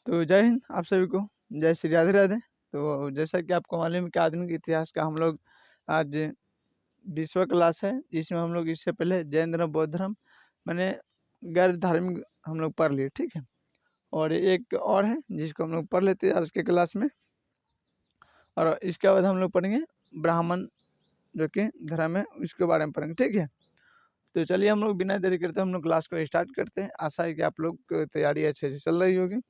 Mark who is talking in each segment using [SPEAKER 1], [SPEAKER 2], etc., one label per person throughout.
[SPEAKER 1] तो जय हिंद आप सभी को, जय श्री राधे राधे। तो जैसा कि आपको मालूम है कि आधुनिक इतिहास का हम लोग आज 20वां क्लास है, जिसमें हम लोग इससे पहले जैन धर्म, बौद्ध धर्म मैंने गैर धार्मिक हम लोग पढ़ लिए, ठीक है। और एक और है जिसको हम लोग पढ़ लेते हैं आज के क्लास में, और इसके बाद हम लोग पढ़ेंगे ब्राह्मण जो कि धर्म है, उसके बारे में पढ़ेंगे, ठीक है। तो चलिए हम लोग बिना देरी करते हम लोग क्लास को स्टार्ट करते हैं। आशा है कि आप लोग की तैयारी अच्छे से चल रही होगी।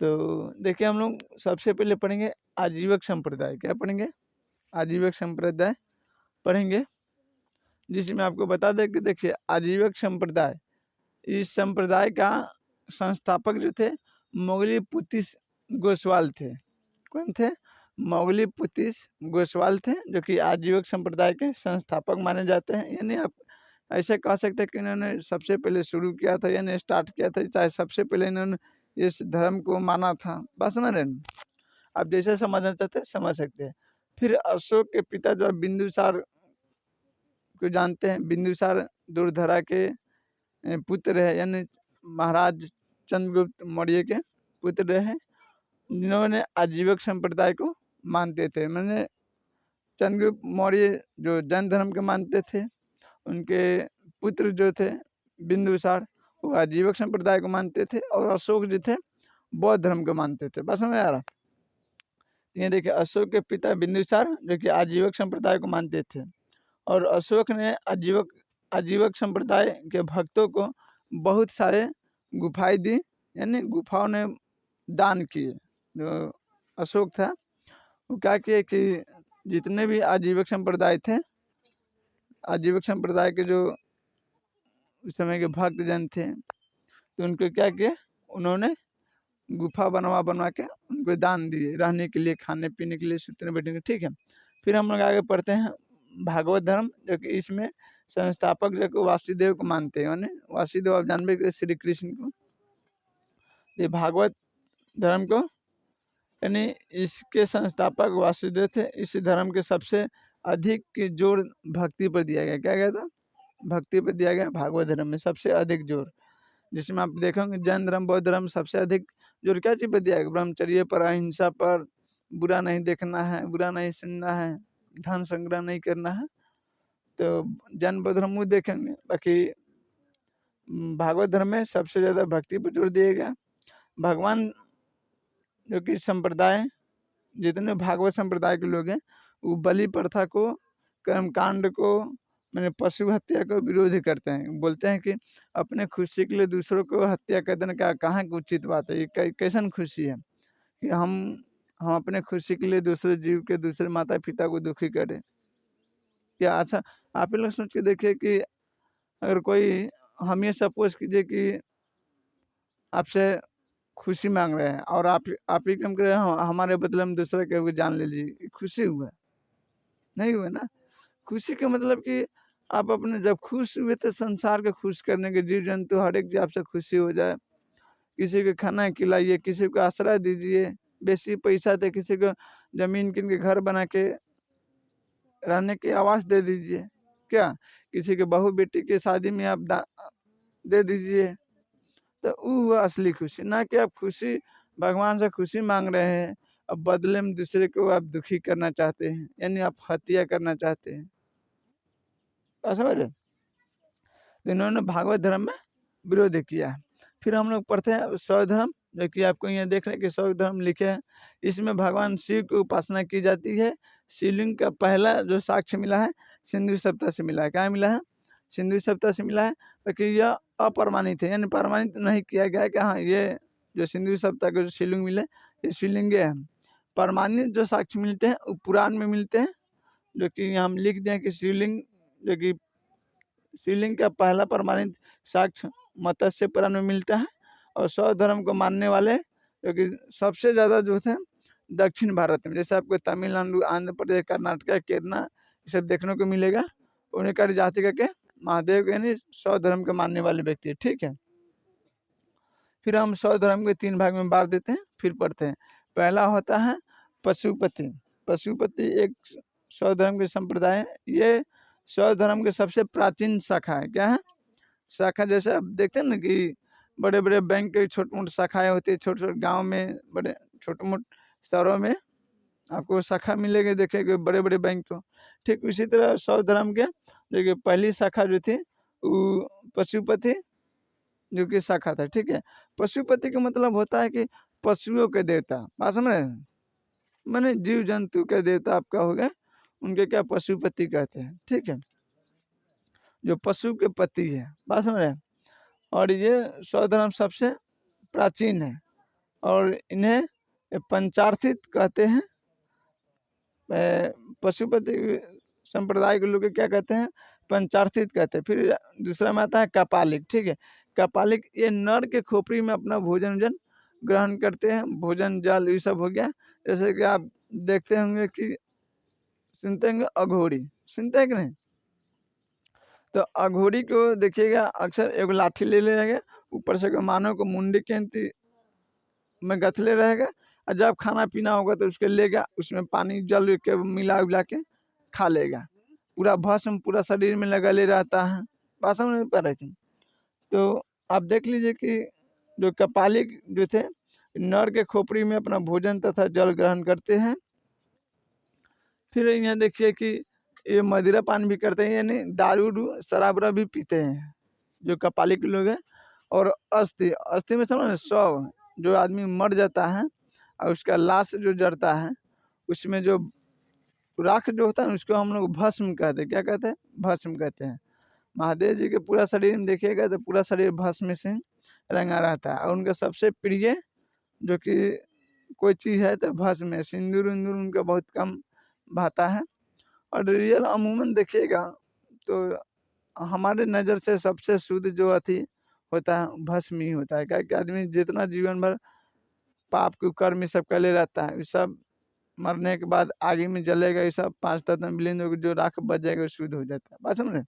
[SPEAKER 1] तो देखिए हम लोग सबसे पहले पढ़ेंगे आजीवक संप्रदाय। क्या पढ़ेंगे? आजीवक संप्रदाय पढ़ेंगे, जिसमें आपको बता दें कि देखिए आजीवक संप्रदाय, इस संप्रदाय का संस्थापक जो थे मोगली पुतिस गोस्वाल थे। कौन थे? मोगली पुतिस गोस्वाल थे, जो कि आजीवक संप्रदाय के संस्थापक माने जाते हैं। यानी आप ऐसे कह सकते हैं कि इन्होंने सबसे पहले शुरू किया था, यानी स्टार्ट किया था, चाहे सबसे पहले इन्होंने इस धर्म को माना था। बस समझ रहे हैं? आप जैसे समझना चाहते हैं समझ सकते हैं। फिर अशोक के पिता जो बिंदुसार को जानते हैं, बिंदुसार दुर्धरा के पुत्र है, यानी महाराज चंद्रगुप्त मौर्य के पुत्र है, जिन्होंने आजीवक संप्रदाय को मानते थे। मैंने चंद्रगुप्त मौर्य जो जैन धर्म के मानते थे, उनके पुत्र जो थे बिंदुसार, वो आजीवक संप्रदाय को मानते थे, और अशोक जो थे बौद्ध धर्म को मानते थे। बस समझ आ रहा? ये देखिए अशोक के पिता बिंदुसार जो कि आजीवक संप्रदाय को मानते थे, और अशोक ने आजीवक आजीवक संप्रदाय के भक्तों को बहुत सारे गुफाएं दी, यानी गुफाओं ने दान किए। जो अशोक था वो क्या किए कि जितने भी आजीवक संप्रदाय थे, आजीवक संप्रदाय के जो उस समय के भक्त जन थे, तो उनको क्या किया, उन्होंने गुफा बनवा के उनको दान दिए, रहने के लिए, खाने पीने के लिए, सुतने बैठने के, ठीक है। फिर हम लोग आगे पढ़ते हैं भागवत धर्म, जो कि इसमें संस्थापक जो कि वासुदेव को मानते हैं, यानी वासुदेव आप जानते श्री कृष्ण को। ये भागवत धर्म को, यानी इसके संस्थापक वासुदेव थे। इस धर्म के सबसे अधिक जोर भक्ति पर दिया गया। क्या गया था? भक्ति पर दिया गया भागवत धर्म में सबसे अधिक जोर। जिसमें आप देखेंगे जैन धर्म, बौद्ध धर्म सबसे अधिक जोर क्या चीज पर दिया गया? ब्रह्मचर्य पर, अहिंसा पर, बुरा नहीं देखना है, बुरा नहीं सुनना है, धन संग्रह नहीं करना है। तो जैन बौद्ध धर्म देखेंगे, बाकी भागवत धर्म में सबसे ज्यादा भक्ति पर जोर दिया गया। भगवान जो कि संप्रदाय, जितने भागवत संप्रदाय के लोग हैं, वो बलि प्रथा को, कर्मकांड को, मैंने पशु हत्या को विरोध करते हैं। बोलते हैं कि अपने खुशी के लिए दूसरों को हत्या कर देने का कहाँ की उचित बात है? ये कैसन खुशी है कि हम अपने खुशी के लिए दूसरे जीव के, दूसरे माता पिता को दुखी करें? क्या अच्छा आप ही लोग सोच के देखिए कि अगर कोई, हम ये सपोज कीजिए कि आपसे खुशी मांग रहे हैं, और आप ही कम कर रहे हैं हमारे बदले में दूसरे के जान ले लीजिए, खुशी हुआ? नहीं हुआ ना। खुशी का मतलब कि आप अपने जब खुश हुए तो संसार को खुश करने के, जीव जंतु हर एक जी आपसे खुशी हो जाए। किसी को खाना खिलाइए, किसी को आश्रय दीजिए, बेसी पैसा दे किसी को जमीन किन के घर बना के रहने की आवास दे दीजिए। क्या किसी के बहू बेटी के शादी में आप दे दीजिए। तो वो हुआ असली खुशी, ना कि आप खुशी भगवान से खुशी मांग रहे हैं, अब बदले में दूसरे को आप दुखी करना चाहते हैं, यानी आप हत्या करना चाहते हैं। समझ रहे? तो इन्होंने भागवत धर्म में विरोध किया है। फिर हम लोग पढ़ते हैं शैव धर्म, जो कि आपको यहाँ देख रहे हैं कि शैव धर्म लिखे हैं। इसमें भगवान शिव की उपासना की जाती है। शिवलिंग का पहला जो साक्ष्य मिला है सिंधु सभ्यता से मिला है। क्या मिला है? सिंधु सभ्यता से मिला है, क्योंकि यह अप्रमाणित है, यानी प्रमाणित नहीं किया गया है कि हाँ ये जो सिंधु सभ्यता के जो शिवलिंग मिले ये शिवलिंग है। प्रमाणित जो साक्ष्य मिलते हैं वो पुराण में मिलते हैं, जो कि हम लिख दें कि शिवलिंग, जो कि शिवलिंग का पहला प्रमाणित साक्ष्य मत्स्य पुराण में मिलता है। और शैव धर्म को मानने वाले जो कि सबसे ज़्यादा जो थे दक्षिण भारत में, जैसे आपको तमिलनाडु, आंध्र प्रदेश, कर्नाटक, केरला ये सब देखने को मिलेगा। उन्हें का जाति का के महादेव, यानी शैव धर्म के मानने वाले व्यक्ति, ठीक है। फिर हम शैव धर्म के 3 भाग में बांट देते हैं, फिर पढ़ते हैं। पहला होता है पशुपति। पशुपति एक शैव धर्म के संप्रदाय है। ये शैव धर्म के सबसे प्राचीन शाखा है। क्या है? शाखा। जैसे आप देखते हैं ना कि बड़े बड़े बैंक की छोटी मोटी शाखाएँ होती है, छोटे छोटे गाँव में, बड़े छोटे मोटे शहरों में आपको शाखा मिलेगी देखेंगे बड़े बड़े बैंक को। ठीक उसी तरह सौ धर्म के देखिए पहली शाखा जो थी वो पशुपति जो कि शाखा था। ठीक है, पशुपति का मतलब होता है कि पशुओं के देवता, बात समझ रहे हैं, माने जीव जंतु के देवता आपका हो गए, उनके क्या पशुपति कहते हैं। ठीक है, जो पशु के पति है, बात समझ रहे हैं। और ये सौ धर्म सबसे प्राचीन है और इन्हें पंचार्थित कहते हैं। पशुपति संप्रदाय के लोग क्या कहते हैं, पंचार्थित कहते हैं। फिर दूसरा में आता है कपालिक। ठीक है, कपालिक ये नर के खोपड़ी में अपना भोजन वोजन ग्रहण करते हैं, भोजन जल ये सब हो गया। जैसे कि आप देखते होंगे कि सुनते होंगे अघोरी, सुनते हैं कि नहीं, तो अघोरी को देखिएगा अक्सर एक लाठी ले लेगा, ऊपर से मानव को मुंडी के में गथले रहेगा, और जब खाना पीना होगा तो उसके लेगा, उसमें पानी जल के मिला उला के खा लेगा। पूरा भस्म पूरा शरीर में लगा ले रहता है, बात समझ में पा रहे थे। तो आप देख लीजिए कि जो कपालिक जो थे नर के खोपड़ी में अपना भोजन तथा जल ग्रहण करते हैं। फिर यहाँ देखिए कि ये मदिरा पान भी करते हैं, यानी दारू शराब भी पीते हैं जो कपालिक लोग हैं। और अस्थि, अस्थि में समझ शव, जो आदमी मर जाता है और उसका लाश जो जड़ता है, उसमें जो राख जो होता है उसको हम लोग भस्म कहते हैं। क्या कहते हैं, भस्म कहते हैं। महादेव जी के पूरा शरीर में देखिएगा तो पूरा शरीर भस्म से रंगा रहता है, और उनका सबसे प्रिय जो कि कोई चीज़ है तो भस्म है, सिंदूर उंदूर उनका बहुत कम भाता है। और रियल अमूमन देखिएगा तो हमारे नज़र से सबसे शुद्ध जो अति होता है भस्म ही होता है। क्या कि आदमी जितना जीवन भर पाप के कर्म ये सब करे रहता है, ये सब मरने के बाद आगे में जलेगा, ये सब पांच तत्व में विलीन होकर जो राख बच जाएगा वो शुद्ध हो जाता है, बात समझे।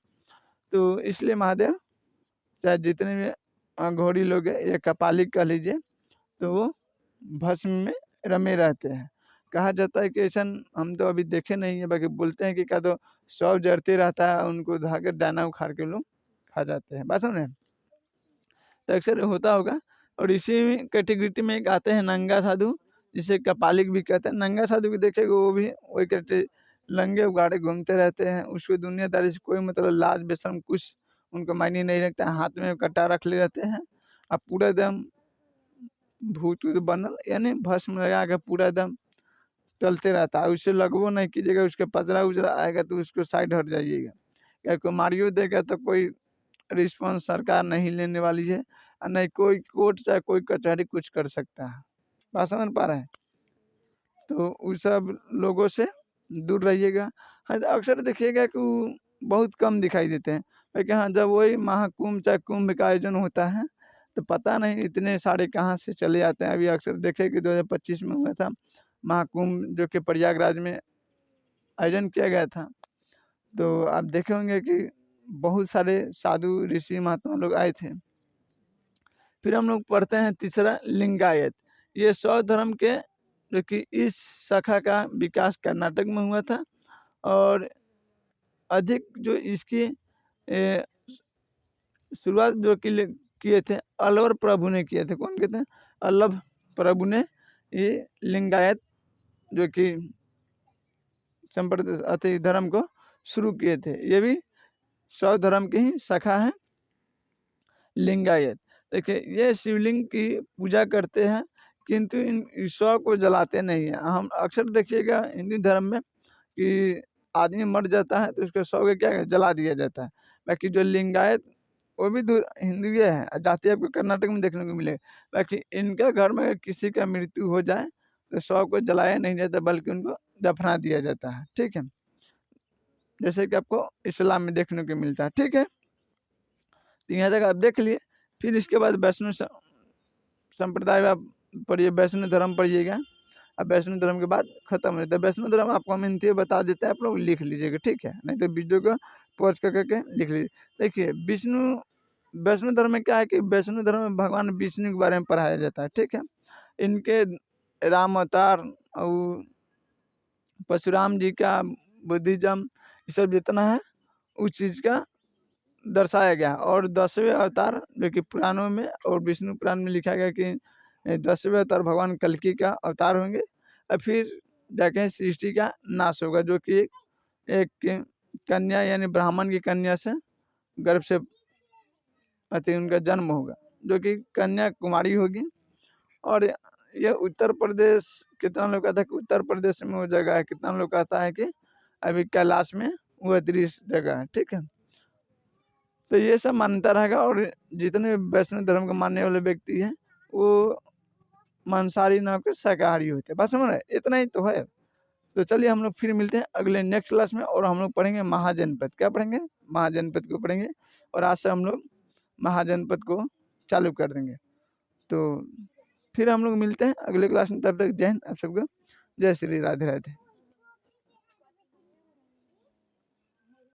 [SPEAKER 1] तो इसलिए महादेव चाहे जितने भी घोड़ी लोग हैं, ये कपालिक कह लीजिए, तो वो भस्म में रमे रहते हैं। कहा जाता है कि ऐसा हम तो अभी देखे नहीं है, बाकी बोलते हैं कि क्या तो शव जड़ते रहता है, उनको धाकर दाना उखाड़ के लोग खा जाते हैं, बात समझे। तो अक्सर होता होगा। और इसी कैटेगरी में एक आते हैं नंगा साधु, जिसे कपालिक भी कहते हैं। नंगा साधु भी देखेगा वो भी वही कहते लंगे उगाड़े घूमते रहते हैं, उसको दुनियादारी से कोई मतलब लाज बेशरम कुछ उनको मायने नहीं रखता है, हाथ में कट्टा रख ले रहते हैं। अब पूरा एकदम भूत वूत बनल यानी भस्म लगा के पूरा एकदम चलते रहता है, उससे लगभो नहीं कीजिएगा, उसके पजरा उजरा आएगा तो उसको साइड हट जाइएगा, या कोई मारियो देगा तो कोई रिस्पॉन्स सरकार नहीं लेने वाली है, और नहीं कोई कोर्ट चाहे कोई कचहरी कुछ कर सकता है, बात समझ पा रहे हैं। तो उस सब लोगों से दूर रहिएगा। हाँ, अक्सर देखिएगा कि वो बहुत कम दिखाई देते हैं, लेकिन हाँ जब वही महाकुंभ चाहे कुंभ का आयोजन होता है तो पता नहीं इतने सारे कहाँ से चले आते हैं। अभी अक्सर देखे कि 2025 में हुआ था महाकुंभ, जो कि प्रयागराज में आयोजन किया गया था। तो आप देखे होंगे कि बहुत सारे साधु ऋषि महात्मा लोग आए थे। फिर हम लोग पढ़ते हैं तीसरा लिंगायत। ये शैव धर्म के जो कि इस शाखा का विकास कर्नाटक में हुआ था, और अधिक जो इसकी शुरुआत जो किए थे अल्वर प्रभु ने किए थे। कौन कहते हैं, अल्लभ प्रभु ने ये लिंगायत जो कि संप्रदाय धर्म को शुरू किए थे। ये भी शैव धर्म की ही शाखा है लिंगायत। देखिए ये शिवलिंग की पूजा करते हैं, किंतु इन शव को जलाते नहीं हैं। हम अक्सर देखिएगा हिंदू धर्म में कि आदमी मर जाता है तो उसके शव को क्या जला दिया जाता है। बाकी जो लिंगायत वो भी हिंदू है, जाति आपको कर्नाटक में देखने को मिलेगा। बाकी इनका घर में किसी का मृत्यु हो जाए तो शव को जलाया नहीं जाता, बल्कि उनको दफना दिया जाता है। ठीक है, जैसे कि आपको इस्लाम में देखने को मिलता है। ठीक है, तो यहाँ तक आप देख लिए। फिर इसके बाद वैष्णव संप्रदाय आप पढ़िए, वैष्णव धर्म पढ़िएगा। अब वैष्णव धर्म के बाद खत्म हो जाता है। वैष्णव धर्म आपको हम इनसे बता देते हैं, आप लोग लिख लीजिएगा, ठीक है, नहीं तो वीडियो को पॉज करके लिख लीजिए। देखिए वैष्णव धर्म में क्या है कि वैष्णव धर्म में भगवान विष्णु के बारे में पढ़ाया जाता है। ठीक है, इनके राम अवतार और परशुराम जी का बुद्धिज्म ये सब जितना है उस चीज़ का दर्शाया गया। और 10वें अवतार जो कि पुराणों में और विष्णु पुराण में लिखा गया कि 10वें अवतार भगवान कल्कि का अवतार होंगे और फिर जाके सृष्टि का नाश होगा, जो कि एक कन्या यानी ब्राह्मण की कन्या से गर्भ से अति उनका जन्म होगा, जो कि कन्या कुमारी होगी। और यह उत्तर प्रदेश, कितना लोग कहता है कि उत्तर प्रदेश में वो जगह है, कितना लोग कहता है कि अभी कैलाश में वो दृश्य जगह है। ठीक है, तो ये सब मान्यता रहेगा। और जितने वैष्णव धर्म के मानने वाले व्यक्ति हैं वो मांसाहारी ना होकर शाकाहारी होते हैं। बस समझ रहे, इतना ही तो है। तो चलिए हम लोग फिर मिलते हैं अगले नेक्स्ट क्लास में, और हम लोग पढ़ेंगे महाजनपद। क्या पढ़ेंगे? महाजनपद को पढ़ेंगे, और आज से हम लोग महाजनपद को चालू कर देंगे। तो फिर हम लोग मिलते हैं अगले क्लास में, तब तक जय हिंद आप सबको, जय श्री राधे राधे।